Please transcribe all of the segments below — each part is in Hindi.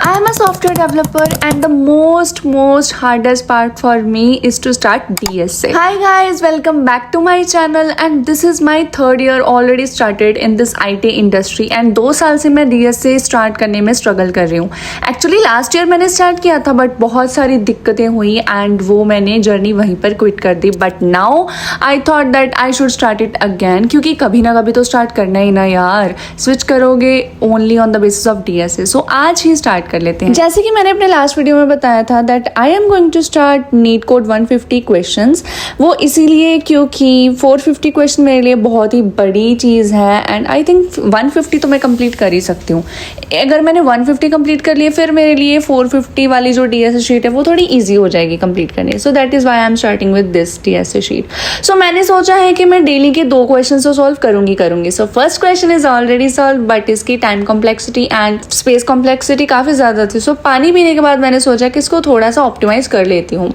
I am a software developer and the most hardest part for me is to start DSA. Hi guys, welcome back to my channel and this is my third year already started in this IT industry and 2 साल से मैं DSA स्टार्ट करने में स्ट्रगल कर रही हूँ. एक्चुअली लास्ट ईयर मैंने स्टार्ट किया था बट बहुत सारी दिक्कतें हुई एंड वो मैंने जर्नी वहीं पर क्विट कर दी. But now I thought that I should start it again क्योंकि कभी ना कभी तो स्टार्ट करना ही ना यार. स्विच करोगे only on the basis of DSA. सो आज ही स्टार्ट कर लेते हैं. जैसे कि मैंने अपने लास्ट वीडियो में बताया था that I am going to start NeetCode 150 questions. वो इसीलिए क्योंकि 450 क्वेश्चन मेरे लिए बहुत ही बड़ी चीज़ है एंड आई थिंक 150 तो मैं कंप्लीट कर ही सकती हूँ. अगर मैंने 150 कंप्लीट कर लिए फिर मेरे लिए 450 वाली जो DSA शीट है वो थोड़ी ईजी हो जाएगी कंप्लीट करनी. So that is why I am starting with this DSA sheet. So मैंने सोचा है कि मैं डेली के 2 क्वेश्चन तो सॉल्व करूँगी. So first question is already solve but इसकी time complexity and space complexity काफ़ी ज़्यादा थी. सो पानी पीने के बाद मैंने सोचा कि इसको थोड़ा सा ऑप्टिमाइज कर लेती हूँ.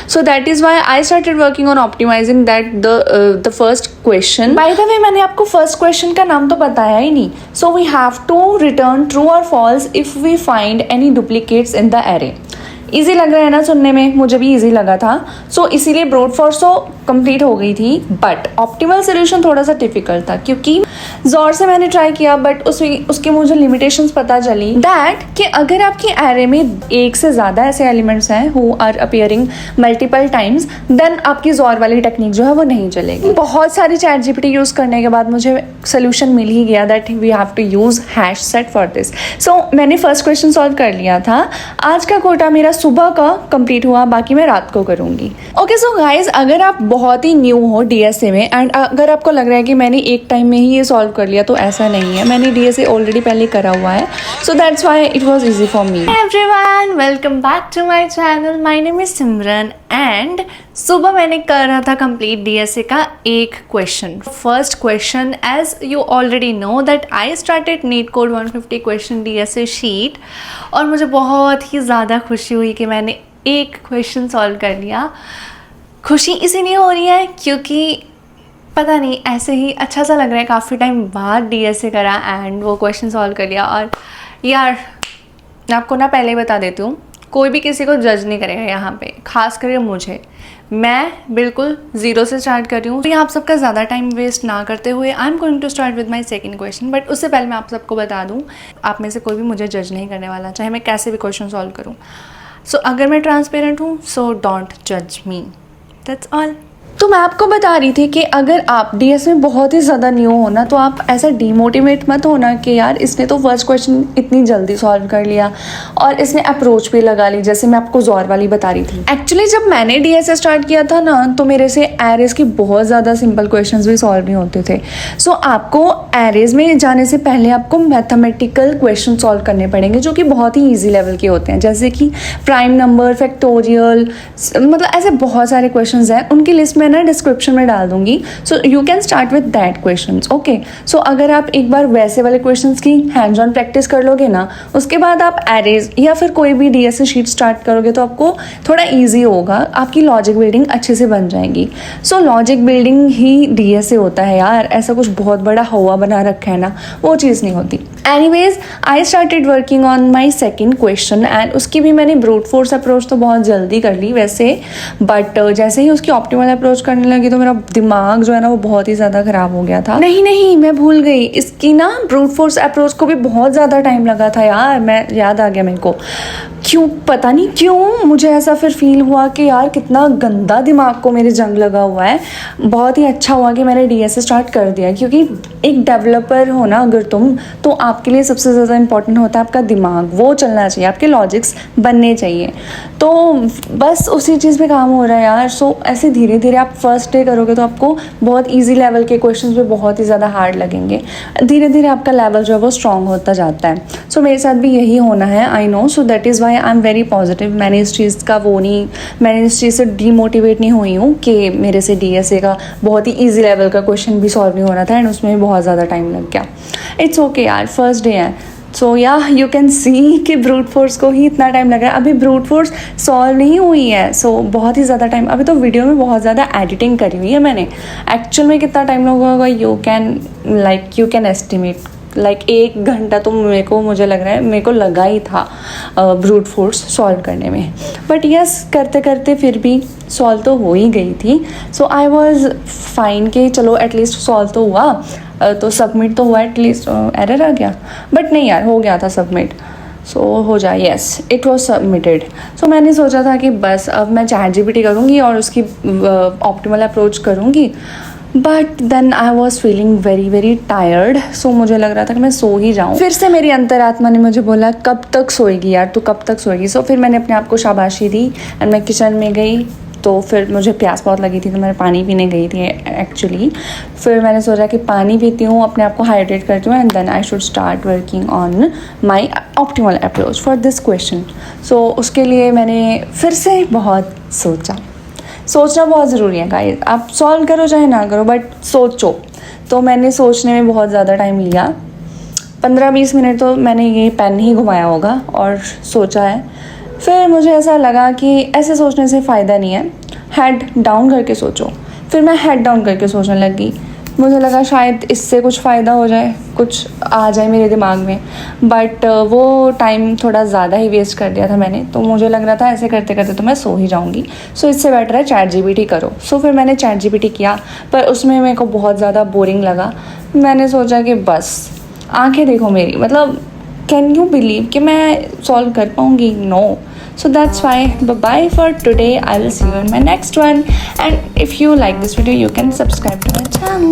So that is why I started working on optimising that the first question. By the way मैंने आपको फर्स्ट क्वेश्चन का नाम तो बताया ही नहीं. So we have to return true और false if we find any duplicates in the array. Easy लग रहा है ना सुनने में, मुझे भी ईजी लगा था. सो इसीलिए ब्रूट फोर्स तो कंप्लीट हो गई थी बट ऑप्टिमल सोल्यूशन थोड़ा सा डिफिकल्ट था क्योंकि जोर से मैंने ट्राई किया बट उसके मुझे लिमिटेशंस पता चली दैट कि अगर आपकी एरे में एक से ज़्यादा ऐसे एलिमेंट्स हैं who are appearing multiple times then आपकी जोर वाली टेक्निक जो है वो नहीं चलेगी. बहुत सारी चैट GPT यूज़ करने के बाद मुझे सोल्यूशन मिल ही गया that we have to use hash set for this. So मैंने फर्स्ट क्वेश्चन सॉल्व कर लिया था. आज का कोटा मेरा सुबह का कंप्लीट हुआ, बाकी मैं रात को करूँगी. ओके सो गाइज, अगर आप बहुत ही न्यू हो DSA में एंड अगर आपको लग रहा है कि मैंने एक टाइम में ही ये सॉल्व कर लिया तो ऐसा नहीं है. मैंने DSA ऑलरेडी पहले करा हुआ है. So that's why it was easy for me. Everyone, welcome back to my channel. My name is Simran and सुबह मैंने करा था कंप्लीट DSA का एक question. First question, as you already know that I started NeetCode 150 question DSA sheet और मुझे बहुत ही ज़्यादा खुशी हुई कि मैंने एक क्वेश्चन सॉल्व कर लिया. खुशी इसीलिए हो रही है क्योंकि पता नहीं ऐसे ही अच्छा सा लग रहा है. काफ़ी टाइम बाद DSA करा एंड वो क्वेश्चन सॉल्व कर लिया. और यार मैं आपको ना पहले ही बता देती हूँ, कोई भी किसी को जज नहीं करेगा यहाँ पे, खास करके मुझे. मैं बिल्कुल ज़ीरो से स्टार्ट कर रही हूँ. तो आप सबका ज़्यादा टाइम वेस्ट ना करते हुए I am going to start with my second question. But उससे पहले मैं आप सबको बता दूँ, आप में से कोई भी मुझे जज नहीं करने वाला चाहे मैं कैसे भी क्वेश्चन सॉल्व करूँ. सो अगर मैं ट्रांसपेरेंट हूँ सो डोंट जज मी. That's all. तो मैं आपको बता रही थी कि अगर आप DSA में बहुत ही ज़्यादा न्यू हो ना तो आप ऐसा डीमोटिवेट मत होना कि यार इसने तो फर्स्ट क्वेश्चन इतनी जल्दी सॉल्व कर लिया और इसने अप्रोच भी लगा ली जैसे मैं आपको जोर वाली बता रही थी. एक्चुअली जब मैंने DSA स्टार्ट किया था ना तो मेरे से एरेज की बहुत ज़्यादा सिंपल क्वेश्चंस भी सॉल्व नहीं होते थे. सो आपको एरेज में जाने से पहले आपको मैथमेटिकल क्वेश्चन सॉल्व करने पड़ेंगे जो कि बहुत ही ईजी लेवल के होते हैं, जैसे कि प्राइम नंबर, फैक्टोरियल, मतलब ऐसे बहुत सारे क्वेश्चन हैं. उनकी लिस्ट मैं ना डिस्क्रिप्शन में डाल दूंगी. So you can start with that questions. Okay, so अगर आप एक बार वैसे वाले क्वेश्चंस की हैंड्स ऑन प्रैक्टिस कर लोगे ना, उसके बाद आप एरेज या फिर कोई भी DSA शीट स्टार्ट करोगे तो आपको थोड़ा ईजी होगा. आपकी लॉजिक बिल्डिंग अच्छे से बन जाएगी. सो लॉजिक बिल्डिंग ही DSA होता है यार. ऐसा कुछ बहुत बड़ा हवा बना रखा है ना, वो चीज़ नहीं होती. Anyways, I started working on my second question and उसकी भी मैंने ब्रूट फोर्स अप्रोच तो बहुत जल्दी कर ली वैसे. बट जैसे ही उसकी ऑप्टिमल अप्रोच करने लगी तो मेरा दिमाग जो है ना वो बहुत ही ज़्यादा ख़राब हो गया था. नहीं मैं भूल गई, इसकी ना ब्रूट फोर्स अप्रोच को भी बहुत ज़्यादा टाइम लगा था यार. मैं याद आ गया मेरे को, क्यों पता नहीं क्यों मुझे ऐसा फिर फील हुआ कि यार कितना गंदा दिमाग को मेरे जंग लगा हुआ है. बहुत ही अच्छा हुआ कि मैंने DSA स्टार्ट कर दिया क्योंकि एक डेवलपर हो ना अगर तुम, तो आपके लिए सबसे ज़्यादा इंपॉर्टेंट होता है आपका दिमाग. वो चलना चाहिए, आपके लॉजिक्स बनने चाहिए. तो बस उसी चीज़ पे काम हो रहा है यार. सो ऐसे धीरे धीरे आप फर्स्ट डे करोगे तो आपको बहुत ईजी लेवल के क्वेश्चन पे बहुत ही ज़्यादा हार्ड लगेंगे. धीरे धीरे आपका लेवल जो है वो स्ट्रॉन्ग होता जाता है. सो मेरे साथ भी यही होना है, I know. So that is why I am very positive. मैंने इस चीज़ से डीमोटिवेट नहीं हुई हूँ कि मेरे से DSA का बहुत ही ईजी लेवल का क्वेश्चन भी सॉल्व नहीं हो रहा था एंड उसमें भी बहुत ज़्यादा टाइम लग गया. इट्स ओके यार, फर्स्ट डे है. सो या यू कैन सी कि ब्रूट फोर्स को ही इतना टाइम लग रहा है. अभी ब्रूट फोर्स सॉल्व नहीं हुई है. सो बहुत ही ज़्यादा टाइम, अभी तो वीडियो में बहुत ज़्यादा एडिटिंग करी हुई है मैंने. एक्चुअल में कितना टाइम लगा होगा यू कैन एस्टिमेट. लाइक 1 घंटा तो मुझे लग रहा है मेरे को लगा ही था ब्रूट फोर्स सॉल्व करने में, बट यस करते करते फिर भी सॉल्व तो हो ही गई थी। सो आई वॉज फाइन कि चलो एटलीस्ट सॉल्व तो हुआ, तो सबमिट तो हुआ, एटलीस्ट एरर आ गया, बट नहीं यार हो गया था सबमिट। सो हो जाए, येस इट वॉज सबमिटेड। सो मैंने सोचा था कि बस अब मैं ChatGPT करूँगी और उसकी ऑप्टिमल अप्रोच करूँगी, but then I was feeling very very tired. So मुझे लग रहा था कि मैं सो ही जाऊँ। फिर से मेरी अंतरात्मा ने मुझे बोला कब तक सोएगी यार, तू कब तक सोएगी। सो फिर मैंने अपने आप को शाबाशी दी एंड मैं किचन में गई। तो फिर मुझे प्यास बहुत लगी थी तो मैं पानी पीने गई थी एक्चुअली। फिर मैंने सोचा कि पानी पीती हूँ, अपने आप को हाइड्रेट करती हूँ, and then I should start working on my optimal approach for this question. So उसके लिए मैंने फिर से बहुत सोचना बहुत ज़रूरी है गाइस। आप सॉल्व करो चाहे ना करो, बट सोचो। तो मैंने सोचने में बहुत ज़्यादा टाइम लिया, 15-20 मिनट तो मैंने ये पेन ही घुमाया होगा और सोचा है। फिर मुझे ऐसा लगा कि ऐसे सोचने से फ़ायदा नहीं है, हेड डाउन करके सोचो। फिर मैं हेड डाउन करके सोचने लगी। मुझे लगा शायद इससे कुछ फ़ायदा हो जाए, कुछ आ जाए मेरे दिमाग में, बट वो टाइम थोड़ा ज़्यादा ही वेस्ट कर दिया था मैंने। तो मुझे लग रहा था ऐसे करते करते तो मैं सो ही जाऊँगी। सो इससे बेटर है ChatGPT करो। सो फिर मैंने ChatGPT किया, पर उसमें मेरे को बहुत ज़्यादा बोरिंग लगा। मैंने सोचा कि बस आंखें देखो मेरी, मतलब कैन यू बिलीव कि मैं सॉल्व कर पाऊँगी? No. So that's why bye for today. I will see you in my next one, and if you like this video you can subscribe to my channel.